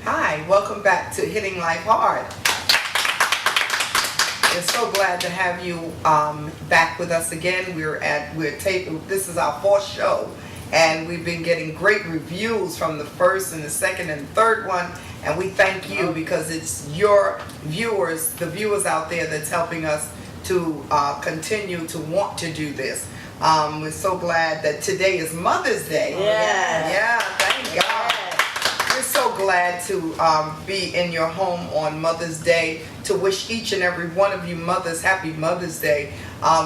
Hi, welcome back to Hitting Life Hard. We're so glad to have you back with us again. We're taping. This is our fourth show, and we've been getting great reviews from the first and the second and third one. And we thank you because it's your viewers, the viewers out there, that's helping us to continue to want to do this. We're so glad that today is Mother's Day. Yeah, thank God. We're so glad to be in your home on Mother's Day, to wish each and every one of you mothers happy Mother's Day.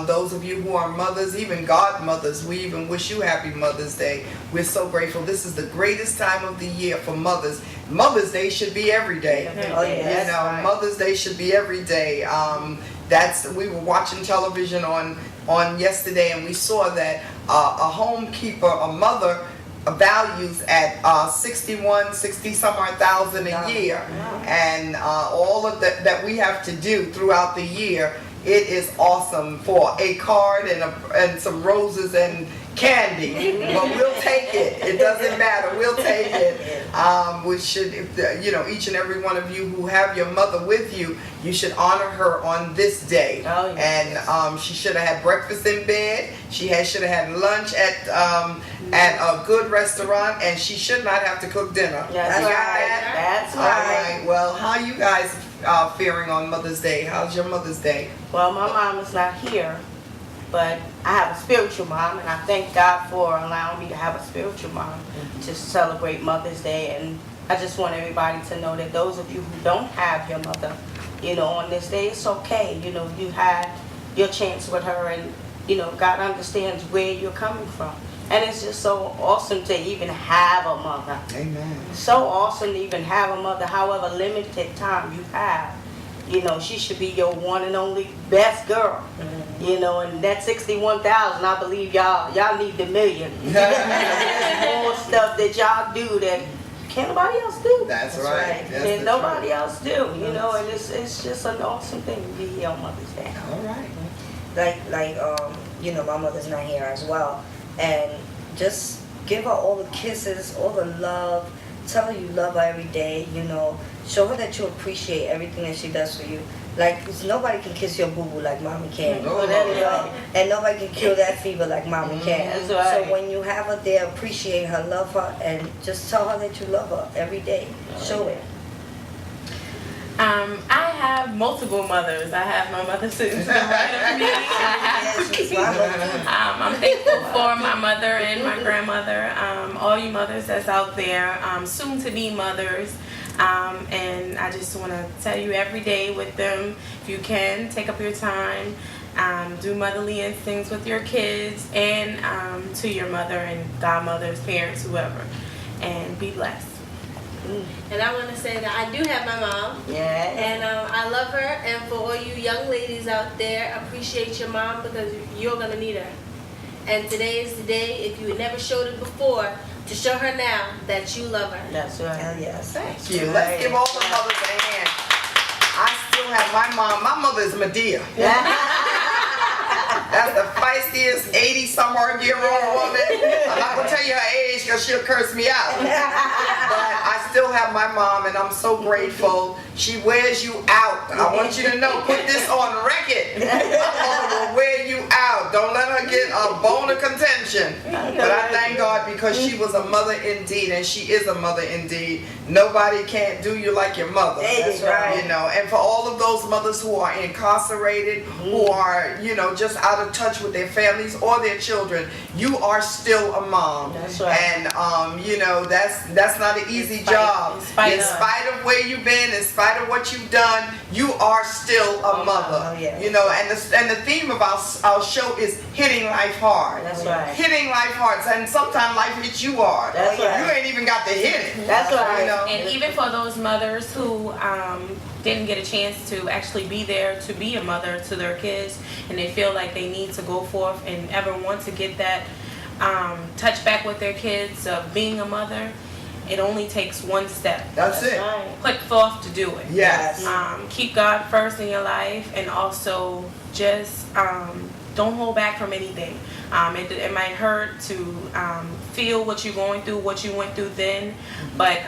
Those of you who are mothers, even godmothers, we even wish you happy Mother's Day. We're so grateful. This is the greatest time of the year for mothers. Mother's Day should be every day. Oh, yeah, You know, right. Mother's Day should be every day. We were watching television on yesterday, and we saw that a homekeeper, a mother, values at 60 some odd thousand a year, and all of that we have to do throughout the year. It is awesome for a card and some roses and candy, but we'll take it. It doesn't matter. We'll take it. We should, each and every one of you who have your mother with you, you should honor her on this day. Oh, yes. And she should have had breakfast in bed. She should have had lunch at a good restaurant, and she should not have to cook dinner. That's You got right. that? That's All right. right. Well, how you guys faring on Mother's Day? How's your Mother's Day? Well, my mom is not here, but I have a spiritual mom, and I thank God for allowing me to have a spiritual mom to celebrate Mother's Day. And I just want everybody to know that those of you who don't have your mother, on this day, it's okay. You had your chance with her, and, God understands where you're coming from. And it's just so awesome to even have a mother. Amen. So awesome to even have a mother, however limited time you have. She should be your one and only best girl. And that 61,000, I believe y'all need the million. There's more stuff that y'all do that can't nobody else do. That's right. That's Can't the nobody truth. else do. And it's just an awesome thing to be here on Mother's Day. All right. My mother's not here as well, and just give her all the kisses, all the love, tell her you love her every day, show her that you appreciate everything that she does for you. Like, 'cause nobody can kiss your boo-boo like mommy can. No, And nobody can kill that fever like mommy can. That's right. So when you have her there, appreciate her, love her, and just tell her that you love her every day. Show it. I have multiple mothers. I have my mother sitting to the right of me. I'm thankful for my mother and my grandmother, all you mothers that's out there, soon to be mothers. And I just want to tell you, every day with them, if you can, take up your time, do motherly instincts with your kids and to your mother and godmothers, parents, whoever, and be blessed. And I want to say that I do have my mom, Yeah. and I love her. And for all you young ladies out there, appreciate your mom because you're gonna need her. And today is the day, if you had never showed it before, to show her now that you love her. That's right. Hell yes. Thank you. Let's give all the mothers a hand. I still have my mom. My mother is Medea. That's the feistiest 80-some-odd-year-old woman. I'm not going to tell you her age because she'll curse me out. But I still have my mom, and I'm so grateful. She wears you out. I want you to know, put this on record. My mother will wear you out. Don't let her get a bone of contention. But I thank God because she was a mother indeed, and she is a mother indeed. Nobody can't do you like your mother. That's right. And for all of those mothers who are incarcerated, who are, just out of touch with their families or their children, you are still a mom. That's right. And that's not an easy job. In spite of where you've been, in spite of what you've done, you are still a mother. Oh, yeah. And the theme of our show is hitting life hard. That's right. Hitting life hard. And sometimes life hits you hard. That's right. You ain't even got to hit it. That's right. And even for those mothers who didn't get a chance to actually be there to be a mother to their kids, and they feel like they need to go forth and ever want to get that touch back with their kids of being a mother, it only takes one step. That's it. Right. Put forth to do it. Yes. Keep God first in your life, and also just don't hold back from anything. It might hurt to feel what you're going through, what you went through then, but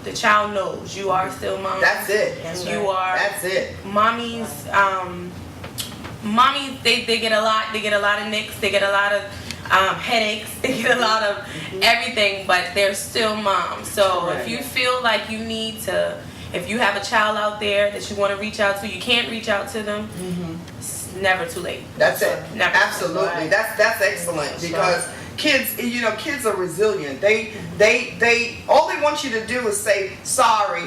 the child knows you are still mom. That's it. You are. That's it. Mommies, mommies, they get a lot. They get a lot of nicks. They get a lot of headaches. They get a lot of everything, but they're still moms. So if you feel like you need to, if you have a child out there that you want to reach out to, you can't reach out to them. It's never too late. That's it. Never. Absolutely. Right. That's excellent because kids, you know, kids are resilient. They all they want you to do is say sorry.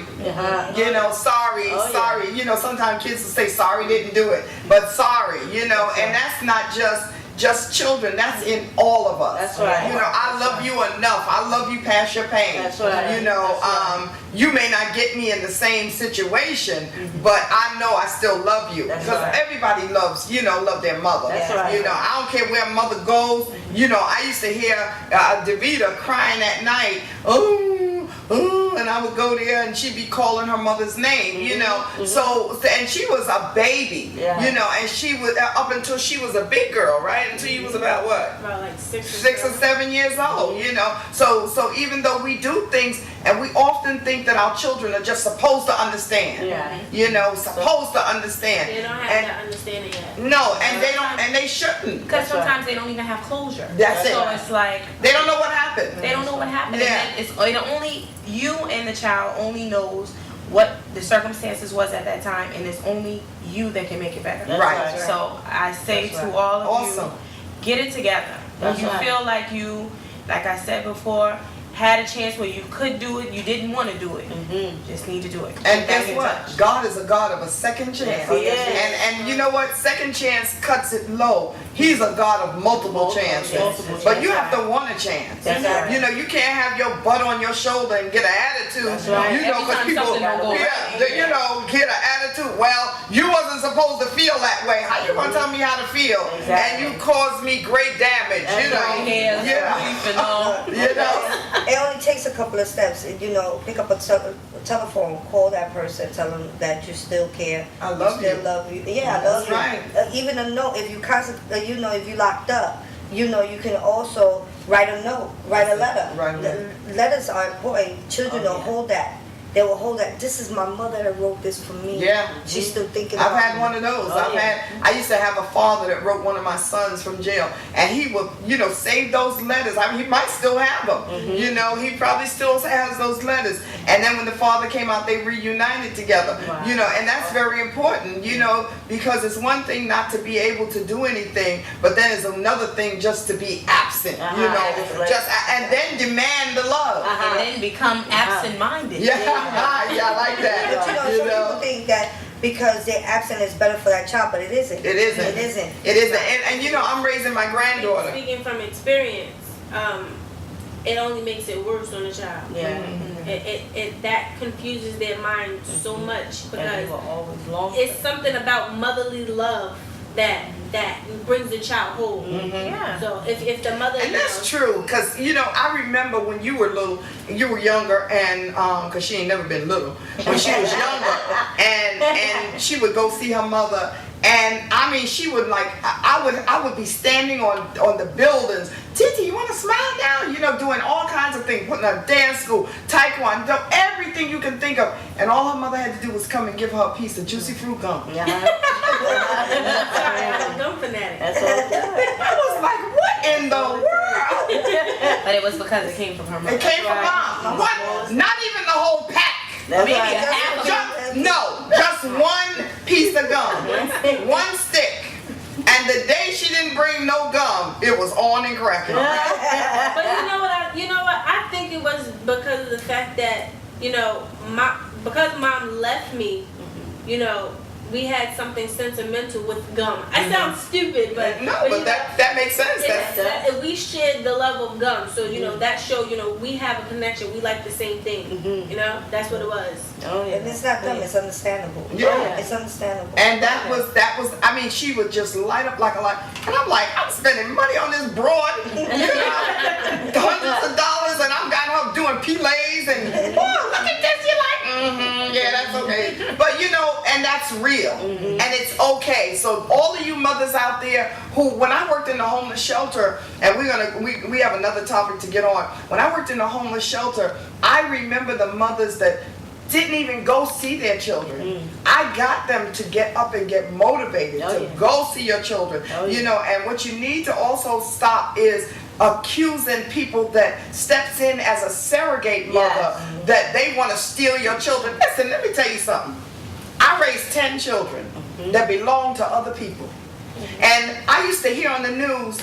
You know, sorry, Oh, yeah. sorry. You know, sometimes kids will say sorry, didn't do it, but sorry. You know, and that's not just children. That's in all of us. That's right. You know, I love you enough. I love you past your pain. That's right. You know, That's right. you may not get me in the same situation, but I know I still love you That's because right. everybody loves, you know, love their mother. That's right. You know, I don't care where mother goes. You know, I used to hear Davida crying at night. Oh, and I would go there and she'd be calling her mother's name, you know. So, and she was a baby, Yeah. you know, and she was up until she was a big girl, right? Until you was about what? About like 6 or 7 years old, you know. So even though we do things, and we often think that our children are just supposed to understand, Yeah. you know, supposed to understand. They don't have And that understanding yet. no, and they don't, and they shouldn't. Because That's right. sometimes they don't even have closure. That's it. So it's like They don't know what happened. they don't know what happened. Yeah. And then it only you and the child only knows what the circumstances was at that time, and it's only you that can make it better. That's Right. right. So I say That's to right. all of Awesome. you, get it together. That's When you right. feel like you, like I said before, had a chance where you could do it, you didn't want to do it. Just need to do it. And Get back guess in what? touch. God is a God of a second chance. Yes, he is. And you know what? Second chance cuts it low. He's a God of multiple chances. chances. But you have to want a chance. That's right. You know, you can't have your butt on your shoulder and get an attitude. That's right. You know, Every because time people, something don't go yeah, right. they, you know, get an attitude. Well, you wasn't supposed to feel that way. How you gonna tell me how to feel? Exactly. And you caused me great damage. You That's know, right. Hairs, yeah. grief, and all. You know. It only takes a couple of steps. You know, pick up a telephone, call that person, tell them that you still care. I love still you. love you. Yeah, I That's love right. you. Even a note, if you you know, if you locked up, you know, you can also write a note, write a letter. Write a letter. Letters are important. Children don't hold that. They will hold that. This is my mother that wrote this for me. Yeah. She's still thinking I've about had me. one of those. Oh, yeah. I used to have a father that wrote one of my sons from jail, and he would, you know, save those letters. I mean, he might still have them. You know, he probably still has those letters. And then when the father came out, they reunited together. Wow. You know, and that's very important. You know, because it's one thing not to be able to do anything, but then it's another thing just to be absent. You That's know, right. just and then demand the love. And then become absent-minded. Yeah, yeah, I like that. But you know, some people think that because they're absent is better for that child, but it isn't. It isn't. It isn't. It isn't. And you know, I'm raising my granddaughter. Speaking from experience, it only makes it worse on the child. Yeah. It that confuses their mind so much And they because will always long it's something about motherly love that brings the child home. Yeah. So if the mother, And you that's know, true, because, you know, I remember when you were little, you were younger, and, because she ain't never been little, when she was younger, and she would go see her mother, and, I mean, she would, like, I would be standing on the buildings, Titi, you want to smile now? You know, doing all kinds of things, putting her dance school, taekwondo, everything you can think of, and all her mother had to do was come and give her a piece of juicy fruit gum. Yeah. sorry, I'm a gum fanatic. That's all good. I was like, what in the world? But it was because it came from her mother. It came from mom. What? Not even the whole pack. That's Maybe right. a half of Just one piece of gum, one stick. And the day she didn't bring no gum, it was on and cracking. But you know what? I think it was because of the fact that because mom left me, you know, we had something sentimental with gum. I sound stupid, but No, you but know, that makes sense. we shared the love of gum, so you know that showed, you know, we have a connection. We like the same thing. You know, that's what it was. Oh, yeah. And it's not dumb. It's understandable. Yeah. It's understandable. And that was, I mean, she would just light up like a light. And I'm like, I'm spending money on this broad, you know, hundreds of dollars, and I've got her doing Pilates, and, oh, look at this. You're like, yeah, that's okay. But you know, and that's real, and it's okay. So all of you mothers out there who, when I worked in the homeless shelter, and we have another topic to get on. When I worked in the homeless shelter, I remember the mothers that didn't even go see their children. I got them to get up and get motivated to go see your children. You know, and what you need to also stop is accusing people that steps in as a surrogate mother that they want to steal your children. Listen, let me tell you something. I raised 10 children that belong to other people. And I used to hear on the news,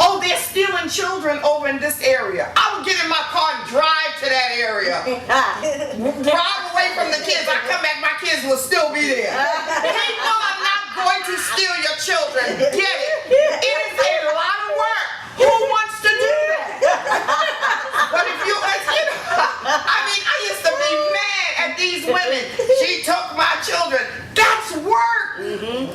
oh, they're stealing children over in this area. I would get in my car and drive to that area. Drive away from the kids. I come back, my kids will still be there. People are not going to steal your children. Get it? It is a lot of work. Who wants to do that? But if you know, I mean, I used to be mad at these women. She took my children. That's work.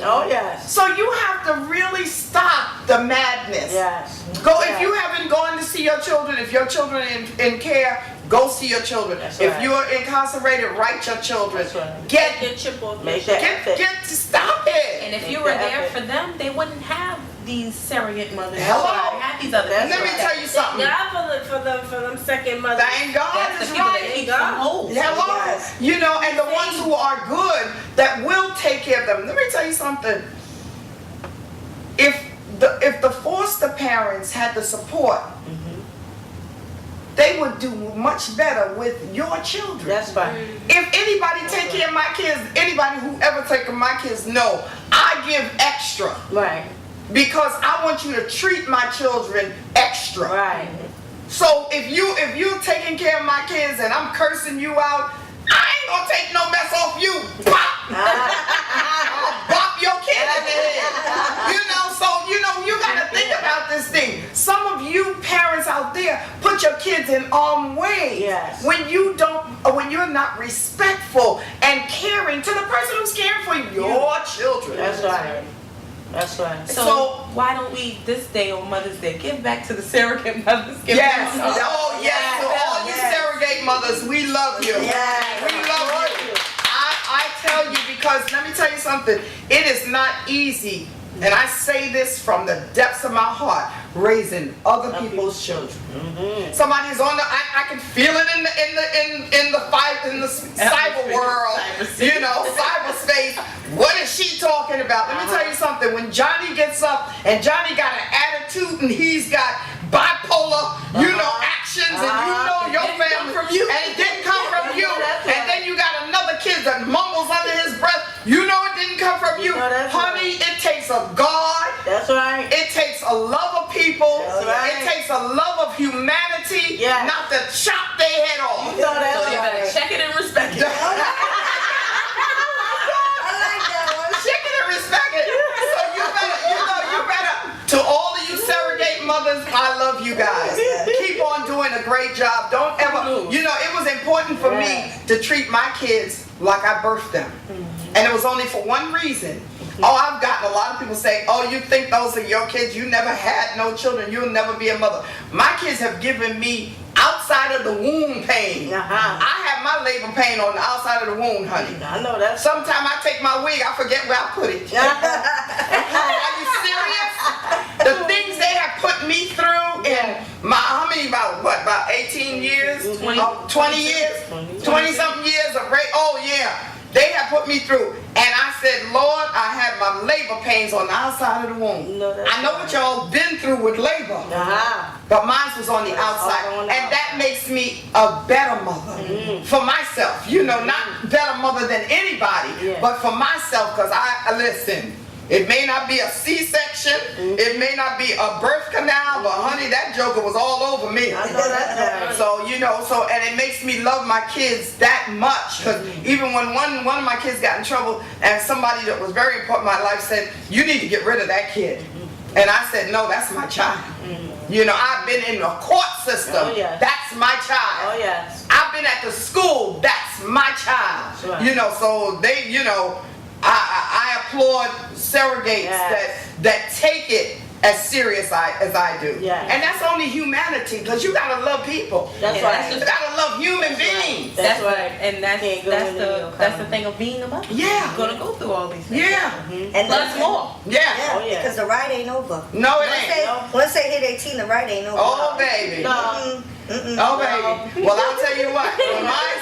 Oh, yes. So you have to really stop the madness. Yes. Go, if you haven't gone to see your children, if your children are in care, go see your children. That's if right. you're incarcerated, write your children. That's right. Get Your chip off. Make that effort. get to stop it. And if you were there for them, they wouldn't have these surrogate mothers. Hello? They have these other. Let me people. tell you something. God for them second mothers. Thank God That's is the people that right. keep them whole. Hello. Yes. You know, and the ones who are good that will take care of them. Let me tell you something. If the foster parents had the support, they would do much better with your children. That's fine. If anybody take care of my kids, anybody who ever take care of my kids, know I give extra Right. because I want you to treat my children extra. Right. So if you're taking care of my kids and I'm cursing you out, I ain't gonna take no mess off you. Pop! I'll bop your kid in the head. You know, so you gotta think about this thing. Some of you parents out there put your kids in harm's way. Yes. When you're not respectful and caring to the person who's caring for your children. That's right. That's right. So- why don't we this day on Mother's Day give back to the surrogate mothers? Give Yes. them a- Oh yes. To all you surrogate mothers, we love you. Yes. We love you. I tell you, because let me tell you something. It is not easy, and I say this from the depths of my heart, raising other people's children. Somebody's on the. I can feel it in the cyber world. You know, cyberspace. What is she talking about? Let me tell you something. When Johnny gets up and Johnny got an attitude and he's got bipolar, actions, and your It didn't come family, from you. and it didn't come from you, That's and then you got another kid that mumbles under his breath. It didn't come from you, That's honey. It takes a God. That's right. It takes a love of people. That's right. It takes a love of humanity, Yes. not to chop their head off. You know that's So you better right. check it and respect it. I like that one. Check it and respect it. So you better. To all of you surrogate mothers, I love you guys. Keep on doing a great job. Don't ever. It was important for me to treat my kids like I birthed them, and it was only for one reason. Oh, I've gotten a lot of people say, oh, you think those are your kids? You never had no children. You'll never be a mother. My kids have given me outside of the womb pain. I have my labor pain on the outside of the womb, honey. I know that's. Sometimes I take my wig, I forget where I put it. Are you serious? The things they have put me through in about 18 years? 20 years? 20-something years of rape. Oh, yeah. They have put me through. And I said, Lord, I had my labor pains on the outside of the womb. I know what y'all been through with labor. But mine was on the outside. on the And that makes me a better mother for myself. Not better mother than anybody, but for myself, because listen, it may not be a C-section, it may not be a birth canal, but honey, that joker was all over me. I know that's right. So, and it makes me love my kids that much, because even when one of my kids got in trouble, and somebody that was very important in my life said, you need to get rid of that kid. And I said, no, that's my child. I've been in the court system. Oh, yes. That's my child. Oh, yes. I've been at the school. That's my child. That's right. So they, I applaud surrogates Yes. that take it as serious as I do. Yeah. And that's only humanity, because you gotta love people. That's And right. You gotta love human beings. That's right. And that's Can't go that's in the the that's the thing of being a mother. Yeah. You're gonna go through all these things. Yeah. And Plus more. Yeah. Yeah, Oh, yeah. because the ride ain't over. No, it Once ain't. they, once they hit 18, the ride ain't over. Oh, baby. No. Mm-mm. Oh, baby. Well, I'll tell you what. When mine